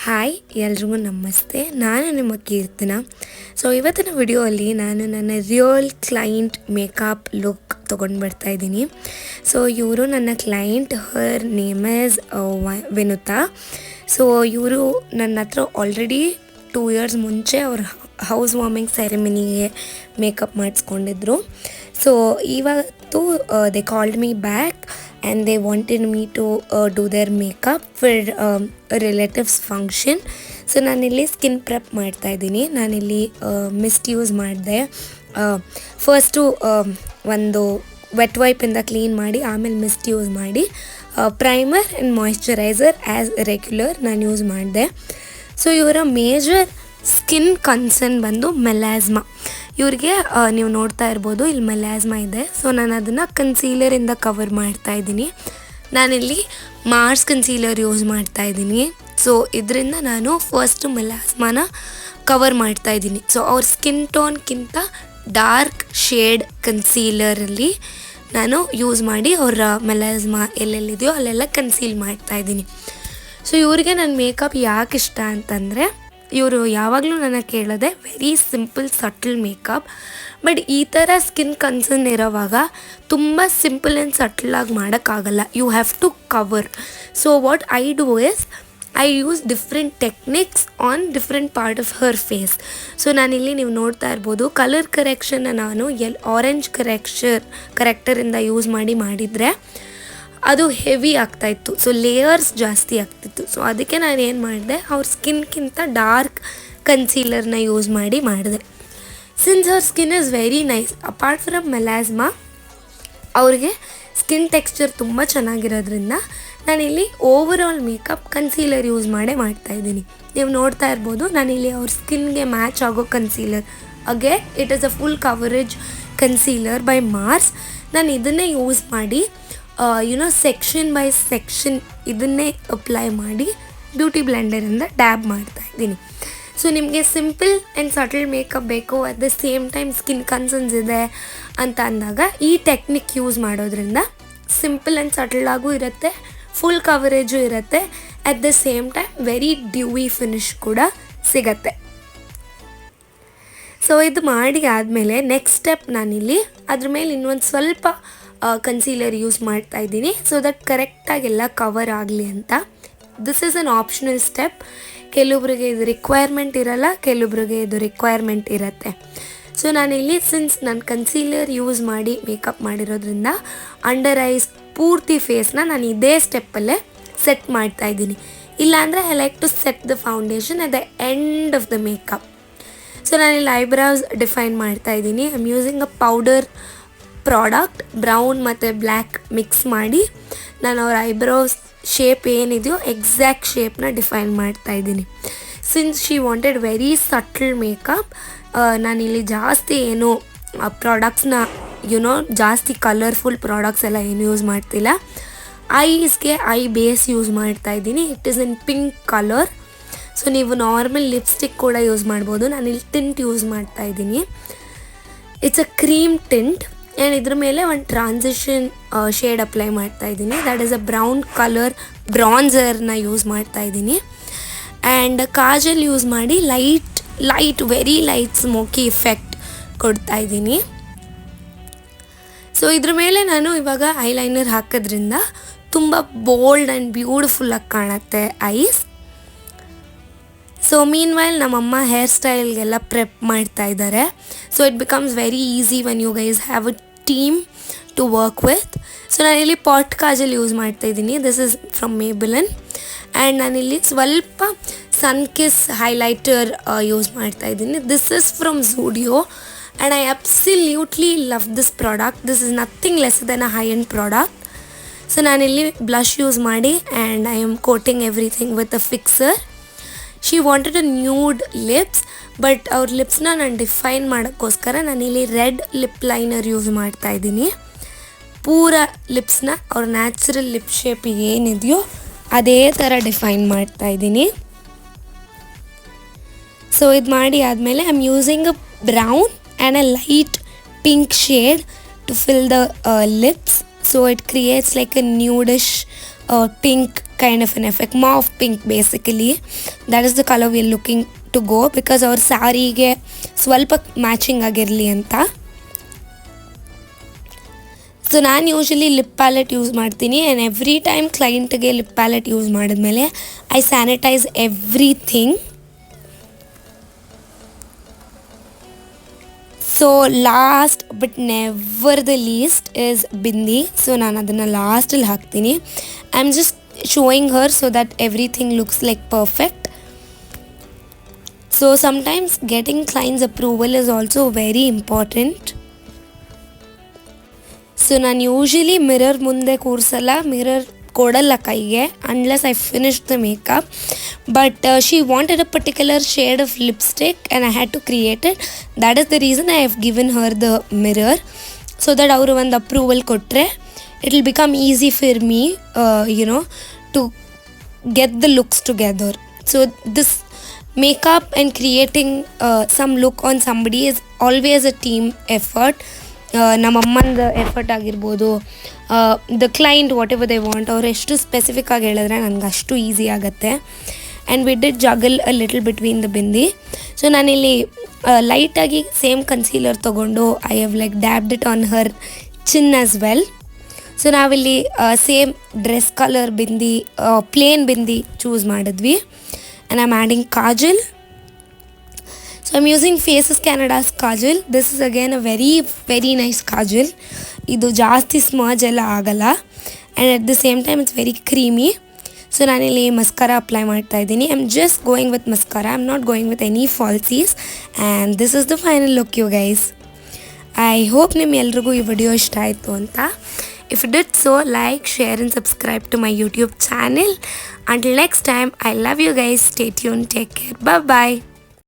Hi ಎಲ್ರಿಗೂ ನಮಸ್ತೆ. ನಾನು ನಿಮ್ಮ ಕೀರ್ತನ. ಸೊ ಇವತ್ತಿನ ವಿಡಿಯೋಲ್ಲಿ ನಾನು ನನ್ನ ರಿಯಲ್ ಕ್ಲೈಂಟ್ ಮೇಕಪ್ ಲುಕ್ ತೊಗೊಂಡು ಬರ್ತಾಯಿದ್ದೀನಿ. ಸೊ ಇವರು ನನ್ನ client, her name is Vinutha. So ಇವರು ನನ್ನ ಹತ್ರ ಆಲ್ರೆಡಿ 2 ಇಯರ್ಸ್ ಮುಂಚೆ ಅವ್ರ ಹೌಸ್ ವಾರ್ಮಿಂಗ್ ಸೆರೆಮನಿಗೆ ಮೇಕಪ್ ಮಾಡಿಸ್ಕೊಂಡಿದ್ರು. ಸೊ ಇವತ್ತು they called me back and they wanted me to do their makeup for a relative's function. So ನಾನಿಲ್ಲಿ ಸ್ಕಿನ್ ಪ್ರೆಪ್ ಮಾಡ್ತಾಯಿದ್ದೀನಿ. ನಾನಿಲ್ಲಿ ಮಿಸ್ಟ್ ಯೂಸ್ ಮಾಡಿದೆ. ಫಸ್ಟು ಒಂದು ವೆಟ್ ವೈಪಿಂದ ಕ್ಲೀನ್ ಮಾಡಿ ಆಮೇಲೆ ಮಿಸ್ಟ್ ಯೂಸ್ ಮಾಡಿ primer and moisturiser as regular ನಾನು use ಮಾಡಿದೆ. ಸೊ ಇವರ ಮೇಜರ್ ಸ್ಕಿನ್ ಕನ್ಸರ್ನ್ ಬಂದು ಮೆಲಾಸ್ಮಾ. ಇವ್ರಿಗೆ ನೀವು ನೋಡ್ತಾ ಇರ್ಬೋದು, ಇಲ್ಲಿ ಮೆಲಾಸ್ಮಾ ಇದೆ. ಸೊ ನಾನು ಅದನ್ನು ಕನ್ಸೀಲರಿಂದ ಕವರ್ ಮಾಡ್ತಾಯಿದ್ದೀನಿ. ನಾನಿಲ್ಲಿ ಮಾರ್ಸ್ ಕನ್ಸೀಲರ್ ಯೂಸ್ ಮಾಡ್ತಾಯಿದ್ದೀನಿ. ಸೊ ಇದರಿಂದ ನಾನು ಫಸ್ಟು ಮೆಲಾಸ್ಮಾನ ಕವರ್ ಮಾಡ್ತಾಯಿದ್ದೀನಿ. ಸೊ ಅವ್ರ ಸ್ಕಿನ್ ಟೋನ್ಗಿಂತ ಡಾರ್ಕ್ ಶೇಡ್ ಕನ್ಸೀಲರಲ್ಲಿ ನಾನು ಯೂಸ್ ಮಾಡಿ ಅವರ ಮೆಲಾಸ್ಮಾ ಎಲ್ಲೆಲ್ಲಿದೆಯೋ ಅಲ್ಲೆಲ್ಲ ಕನ್ಸೀಲ್ ಮಾಡ್ತಾಯಿದ್ದೀನಿ. ಸೊ ಇವ್ರಿಗೆ ನನ್ನ ಮೇಕಪ್ ಯಾಕೆ ಇಷ್ಟ ಅಂತಂದರೆ, ಇವರು ಯಾವಾಗಲೂ ನನ್ನ ಕೇಳೋದೆ very simple subtle makeup. But ಈ ಥರ ಸ್ಕಿನ್ ಕನ್ಸರ್ನ್ ಇರೋವಾಗ ತುಂಬ ಸಿಂಪಲ್ ಆ್ಯಂಡ್ ಸಟಲಾಗಿ ಮಾಡೋಕ್ಕಾಗಲ್ಲ. You have to cover. So what I do is I use different techniques on different part of her face. So ನಾನಿಲ್ಲಿ ನೀವು ನೋಡ್ತಾ ಇರ್ಬೋದು, ಕಲರ್ ಕರೆಕ್ಷನ್ನ ನಾನು ಆರೆಂಜ್ ಕರೆಕ್ಟರಿಂದ ಯೂಸ್ ಮಾಡಿದರೆ ಅದು ಹೆವಿ ಆಗ್ತಾಯಿತ್ತು. ಸೊ ಲೇಯರ್ಸ್ ಜಾಸ್ತಿ ಆಗ್ತಿತ್ತು. ಸೊ ಅದಕ್ಕೆ ನಾನು ಏನು ಮಾಡಿದೆ, ಅವ್ರ ಸ್ಕಿನ್ಗಿಂತ ಡಾರ್ಕ್ ಕನ್ಸೀಲರ್ನ ಯೂಸ್ ಮಾಡಿದೆ. ಸಿನ್ಸ್ ಅವ್ರ skin is very nice, apart from melasma ಅವ್ರಿಗೆ ಸ್ಕಿನ್ ಟೆಕ್ಸ್ಚರ್ ತುಂಬ ಚೆನ್ನಾಗಿರೋದ್ರಿಂದ ನಾನಿಲ್ಲಿ overall makeup concealer use ಮಾಡ್ತಾಯಿದ್ದೀನಿ. ನೀವು ನೋಡ್ತಾ ಇರ್ಬೋದು, ನಾನಿಲ್ಲಿ ಅವ್ರ ಸ್ಕಿನ್ಗೆ ಮ್ಯಾಚ್ ಆಗೋ concealer, again it is a full coverage concealer by Mars. ನಾನು ಇದನ್ನೇ ಯೂಸ್ ಮಾಡಿ ಸೆಕ್ಷನ್ ಬೈ ಸೆಕ್ಷನ್ ಇದನ್ನೇ ಅಪ್ಲೈ ಮಾಡಿ ಬ್ಯೂಟಿ ಬ್ಲೆಂಡರಿಂದ ಡ್ಯಾಬ್ ಮಾಡ್ತಾಯಿದ್ದೀನಿ. ಸೊ ನಿಮಗೆ ಸಿಂಪಲ್ ಆ್ಯಂಡ್ ಸಟಲ್ ಮೇಕಪ್ ಬೇಕು, at the same time skin concerns ಇದೆ ಅಂತ ಅಂದಾಗ ಈ ಟೆಕ್ನಿಕ್ ಯೂಸ್ ಮಾಡೋದ್ರಿಂದ ಸಿಂಪಲ್ ಆ್ಯಂಡ್ ಸಟಲಾಗೂ ಇರುತ್ತೆ, ಫುಲ್ ಕವರೇಜು ಇರುತ್ತೆ, at the same time very ಡ್ಯೂವಿ finish ಕೂಡ ಸಿಗತ್ತೆ. ಸೊ ಇದು ಮಾಡಿ ಆದಮೇಲೆ ನೆಕ್ಸ್ಟ್ ಸ್ಟೆಪ್ ನಾನಿಲ್ಲಿ ಅದ್ರ ಮೇಲೆ ಇನ್ನೊಂದು ಸ್ವಲ್ಪ ಕನ್ಸೀಲರ್ ಯೂಸ್ ಮಾಡ್ತಾಯಿದ್ದೀನಿ. ಸೊ ದಟ್ ಕರೆಕ್ಟಾಗೆಲ್ಲ ಕವರ್ ಆಗಲಿ ಅಂತ. This is an optional step. ಕೆಲವೊಬ್ರಿಗೆ ಇದು ರಿಕ್ವೈರ್ಮೆಂಟ್ ಇರಲ್ಲ, ಕೆಲವೊಬ್ರಿಗೆ ಇದು ರಿಕ್ವೈರ್ಮೆಂಟ್ ಇರುತ್ತೆ. ಸೊ ನಾನಿಲ್ಲಿ ಸಿನ್ಸ್ ನಾನು ಕನ್ಸೀಲರ್ ಯೂಸ್ ಮಾಡಿ ಮೇಕಪ್ ಮಾಡಿರೋದ್ರಿಂದ ಅಂಡರ್ ಐಸ್ ಪೂರ್ತಿ ಫೇಸ್ನ ನಾನು ಇದೇ ಸ್ಟೆಪ್ಪಲ್ಲೇ ಸೆಟ್ ಮಾಡ್ತಾಯಿದ್ದೀನಿ. ಇಲ್ಲಾಂದರೆ I like to set the foundation at the end of the makeup. So ನಾನಿಲ್ಲಿ ಐಬ್ರೌಸ್ ಡಿಫೈನ್ ಮಾಡ್ತಾಯಿದ್ದೀನಿ. I am using a powder product, brown ಮತ್ತು ಬ್ಲ್ಯಾಕ್ ಮಿಕ್ಸ್ ಮಾಡಿ ನಾನು ಅವ್ರ ಐಬ್ರೋಸ್ ಶೇಪ್ ಏನಿದೆಯೋ ಎಕ್ಸಾಕ್ಟ್ ಶೇಪ್ನ ಡಿಫೈನ್ ಮಾಡ್ತಾಯಿದ್ದೀನಿ. Since she wanted very subtle makeup, ನಾನಿಲ್ಲಿ ಜಾಸ್ತಿ ಏನು ಪ್ರಾಡಕ್ಟ್ಸ್ನ ಜಾಸ್ತಿ ಕಲರ್ಫುಲ್ ಪ್ರಾಡಕ್ಟ್ಸ್ ಎಲ್ಲ ಏನು ಯೂಸ್ ಮಾಡ್ತಿಲ್ಲ. ಐಸ್ಗೆ ಐ ಬೇಸ್ ಯೂಸ್ ಮಾಡ್ತಾಯಿದ್ದೀನಿ. It is in pink colour. So ನೀವು ನಾರ್ಮಲ್ ಲಿಪ್ಸ್ಟಿಕ್ ಕೂಡ ಯೂಸ್ ಮಾಡ್ಬೋದು. ನಾನಿಲ್ಲಿ ಟಿಂಟ್ ಯೂಸ್ ಮಾಡ್ತಾಯಿದ್ದೀನಿ. It's a cream tint and ಇದ್ರ ಮೇಲೆ ಒಂದು ಟ್ರಾನ್ಸಿಷನ್ ಶೇಡ್ ಅಪ್ಲೈ ಮಾಡ್ತಾಯಿದ್ದೀನಿ. That is a brown colour ಬ್ರಾನ್ಸರ್ನ ಯೂಸ್ ಮಾಡ್ತಾಯಿದ್ದೀನಿ. ಆ್ಯಂಡ್ ಕಾಜಲ್ ಯೂಸ್ ಮಾಡಿ light very light smoky effect ಕೊಡ್ತಾಯಿದ್ದೀನಿ. ಸೊ ಇದ್ರ ಮೇಲೆ ನಾನು ಇವಾಗ ಐಲೈನರ್ ಹಾಕೋದ್ರಿಂದ ತುಂಬ ಬೋಲ್ಡ್ ಆ್ಯಂಡ್ ಬ್ಯೂಟಿಫುಲ್ಲಾಗಿ ಕಾಣುತ್ತೆ ಐಸ್. ಸೊ ಮೀನ್ ವೈಲ್ ನಮ್ಮಮ್ಮ ಹೇರ್ ಸ್ಟೈಲ್ಗೆಲ್ಲ ಪ್ರೆಪ್ ಮಾಡ್ತಾ ಇದ್ದಾರೆ. So it becomes very easy when you guys have a team to work with. So ನಾನಿಲ್ಲಿ ಪಾಟ್ ಕಾಜಲ್ ಯೂಸ್ ಮಾಡ್ತಾಯಿದ್ದೀನಿ. This is from Maybelline. And ನಾನಿಲ್ಲಿ ಸ್ವಲ್ಪ ಸನ್ಕಿಸ್ ಹೈಲೈಟರ್ ಯೂಸ್ ಮಾಡ್ತಾಯಿದ್ದೀನಿ. This is from Zudio and I absolutely love this product. This is nothing less than a high end product. So ನಾನಿಲ್ಲಿ blush use ಮಾಡಿ and I am coating everything with a fixer. She wanted a nude lips, but ಅವ್ರ ಲಿಪ್ಸ್ನ ನಾನು define ಮಾಡೋಕ್ಕೋಸ್ಕರ ನಾನಿಲ್ಲಿ red lip liner use ಮಾಡ್ತಾಯಿದ್ದೀನಿ. ಪೂರ ಲಿಪ್ಸ್ನ ಅವ್ರ ನ್ಯಾಚುರಲ್ ಲಿಪ್ ಶೇಪ್ ಏನಿದೆಯೋ ಅದೇ ಥರ ಡಿಫೈನ್ ಮಾಡ್ತಾಯಿದ್ದೀನಿ. ಸೊ ಇದು ಮಾಡಿ ಆದಮೇಲೆ I am using a brown and a light pink shade to fill the lips. So it creates like a nudish pink kind of an effect, mauve pink basically. That is the color we are looking to go because our ಸಾರಿಗೆ ಸ್ವಲ್ಪ matching ಆಗಿರಲಿ ಅಂತ. So ನಾನು usually lip palette use ಮಾಡ್ತೀನಿ and every time ಕ್ಲೈಂಟ್ಗೆ lip palette use ಮಾಡಿದ್ಮೇಲೆ I sanitise everything. So last but never the least is bindi. So ನಾನು ಅದನ್ನು ಲಾಸ್ಟಲ್ಲಿ ಹಾಕ್ತೀನಿ. I am just showing her so that everything looks like perfect. So sometimes getting clients approval is also very important. So ನಾನು usually mirror ಮುಂದೆ ಕೂರಿಸಲ್ಲ, mirror ಕೊಡಲ್ಲ ಕೈಗೆ unless I finish the makeup. But she wanted a particular shade of lipstick and I had to create it. That is the reason I have given her the mirror so that ಅವರು ಒಂದು approval ಕೊಟ್ಟರೆ it will become easy for me to get the looks together. So this makeup and creating some look on somebody is always a team effort. ನಮ್ಮಮ್ಮಂದು effort ಆಗಿರ್ಬೋದು, the client whatever they want, ಅವ್ರು ಎಷ್ಟು specific ಆಗಿ ಹೇಳಿದ್ರೆ ನನಗೆ ಅಷ್ಟು easy ಆಗುತ್ತೆ. And we did juggle a little between the bindi. So ನಾನಿಲ್ಲಿ ಲೈಟಾಗಿ ಸೇಮ್ ಕನ್ಸೀಲರ್ ತೊಗೊಂಡು I have like dabbed it on her chin as well. So ನಾವಿಲ್ಲಿ same dress colour bindi, plain bindi choose ಮಾಡಿದ್ವಿ. And I am adding kajal. So I'm using Faces Canada's kajal. This is again a very very nice kajal. Idu ಜಾಸ್ತಿ smudge ಎಲ್ಲ ಆಗಲ್ಲ and at the same time it's very creamy. So ನಾನಿಲ್ಲಿ mascara apply ಮಾಡ್ತಾ ಇದ್ದೀನಿ. I am just going with mascara, I am not going with any falsies. And this is the final look you guys. I hope ನಿಮ್ಮೆಲ್ರಿಗೂ ಈ video ಇಷ್ಟ ಆಯಿತು ಅಂತ. If you did so, like, share and subscribe to my YouTube channel. Until next time, I love you guys. Stay tuned. Take care. Bye-bye.